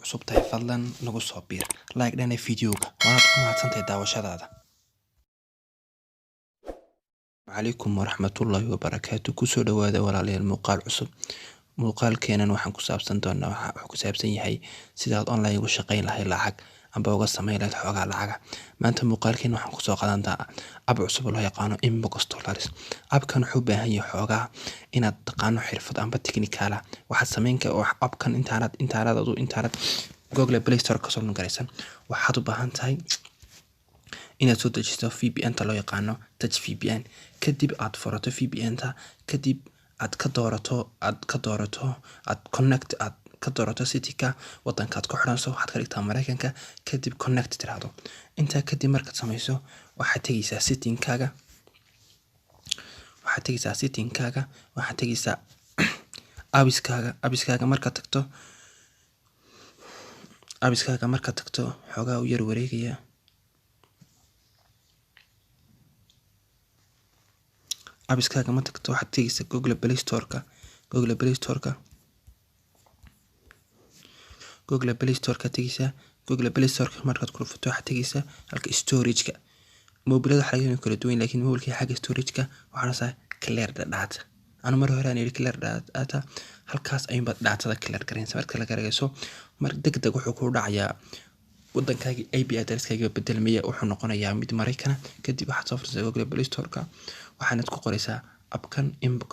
cusub tahay fadlan nagu soo biir like dhana videoga waad ku mahadsantahay daawashadaada. Waalaikum warahmatullahi wabarakatuh. Kusoo dhawaada walaalayaal muuqaal cusub. Muuqaalkeenan waxaan ku saabsan doonaa waxa ku saabsan yahay sidaad online ugu shaqeyn lahayd lacag amba uga sameyn lahayd xogaa lacag. Maanta muuqaalkeen waxaan ku soo qaadan doonaa ab cusub oo loo yaqaano Inbox Dollars. Abkan wuxuu u baahan yahay xogaa inaad taqaano xirfad amba technical ah. Waxa sameynka oo abkan intaanad Google Play Store ka soo garaysan waxaad u baahan tahay inaad soo dejiso VPN ta loo yaqaano Touch VPN. Kadib aad furato VPN ta kadib aad ka doorato city-ka wadankaad ku xiranso waxaad ka dhigtaa Mareykanka kadib connect tiraahdo. Inta kadib markaad sameyso waxaad tagaysaa setting-kaaga waxaad tagaysaa apps-kaaga markaad tagto xogaa u yar wareegaya apps-kaaga ma tagto waxaad tagaysaa Google Play Store-ka tagaysaa Google Play Store-ka markaad ku dhufato waxaad tagaysaa halka storage-ka mobilada xalayeen kala duwan laakiin mobilka xagga storage-ka waxaan clear data ana mar hore aan clear data halkaas ayuu data clear gareynaa marka la gareeyo mar degdeg wuxuu ku dhacayaa wadankaaga IP address-kaaga bedelmaya wuxuu noqonayaa mid Mareykan kadib waxaad soo furaysaa Google Play Store-ka waxaad ku qoraysaa abkan Inbox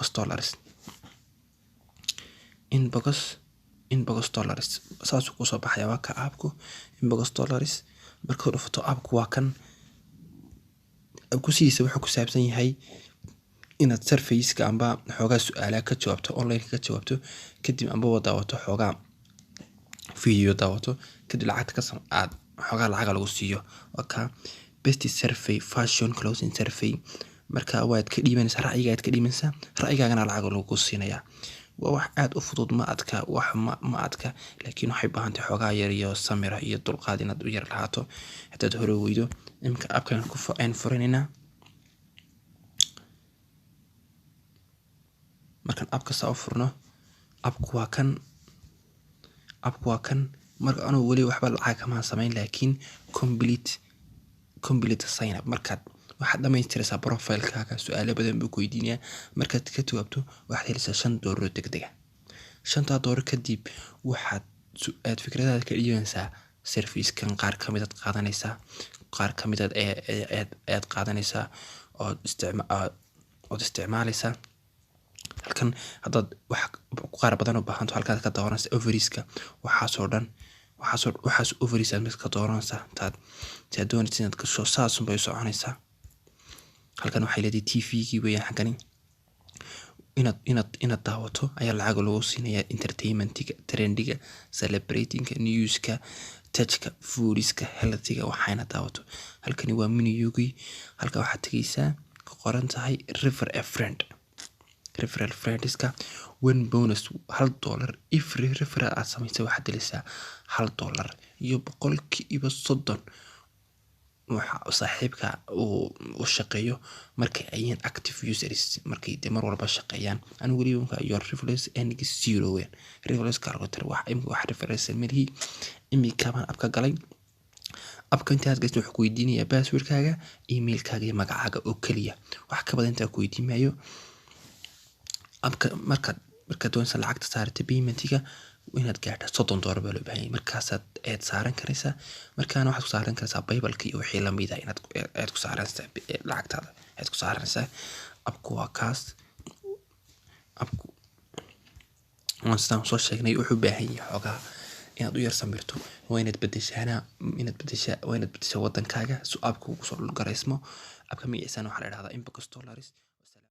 Dollars saas ku soo baxaya waa ka abku Inbox Dollars marka uu dhufto abku waa kan ku siisa wuxuu ku saabsan yahay inaad surface-ka amba xogaa su'aalaha ka jawaabto online ka jawaabto kadib amba daawato xogaa video daawato kadib lacagta ka aad xogaa lacag lagu siiyo waa ka best survey fashion clothing survey marka waad ka dhiibanaysaa ra'yigaagana lacag lagu siinayaa. waa wax aad u fudud ma adka laakiin waxay baahan tahay xogaa yar iyo samira iyo dulqaad inaad u yar lahaato hadaad hore weydo imka abkan ku furanina markan abka soo furno abku waa kan marka anu wali waxba lacag kama sameyn laakiin complete sign up markaad waxaad dhamaystiraysaa profile-kaaga su'aalo badan buu ku weydiinayaa markaad ka jawaabto waxaad helaysaa $5 degdeg ah $5 kadib waxaad fikradaada ka dhiibanaysaa service-kan qaar kamid aad qaadanaysaa oo isticmaalaysaa halkan hadaad wax qaar badan u baahanto halkaad ka dooranaysaa overis-ka waxaas overis aad ka dooranaysaa taad doonaysaa inaad gasho saas bay soconaysaa. halkan waxay leedahay TV-gii weeyaan xagani inaad daawato ayaa lacag lagu siinayaa entertainment-iga trendiga celebrating-ka news-ka touch-ka foodiska health-iga waxayna daawato. halkani waa menu-gii halka waxaad tagaysaa ka qoran tahay referral friends-ka one bonus $1 every referral aad sameysay waxaad helaysaa $1 iyo 30% waxa saaxiibka uu shaqeeyo markay ayeen active users markay mar walba shaqeeyaan anigu waliba iyo reference and 0 weyn reference kargotar wax reference milhi imika baan abka galay abka intaad gasho wuxuu ku weydiinayaa password-kaaga email-kaaga iyo magacaaga oo kaliya wax ka badan inta ku weydiimayo abka marka doonaysa lacagta saartay payment-iga inaad gaarto $30 baa loo baahan yahay markaasaad aad saaran karaysaa markaana waxaad ku saaran karaysaa bible-ka iyo wixii la mid ah inaad ku saaranaysaa lacagtaada aad ku saaranaysaa abku waa kaas abku waan sidaan soo sheegnay wuxuu u baahan yahay xogaa inaad u yar samirto waa inaad bedeshaa wadankaaga si abku ugu soo dhulgaraysmo abka magaciisana waxaa la yidhahdaa Inbox Dollars.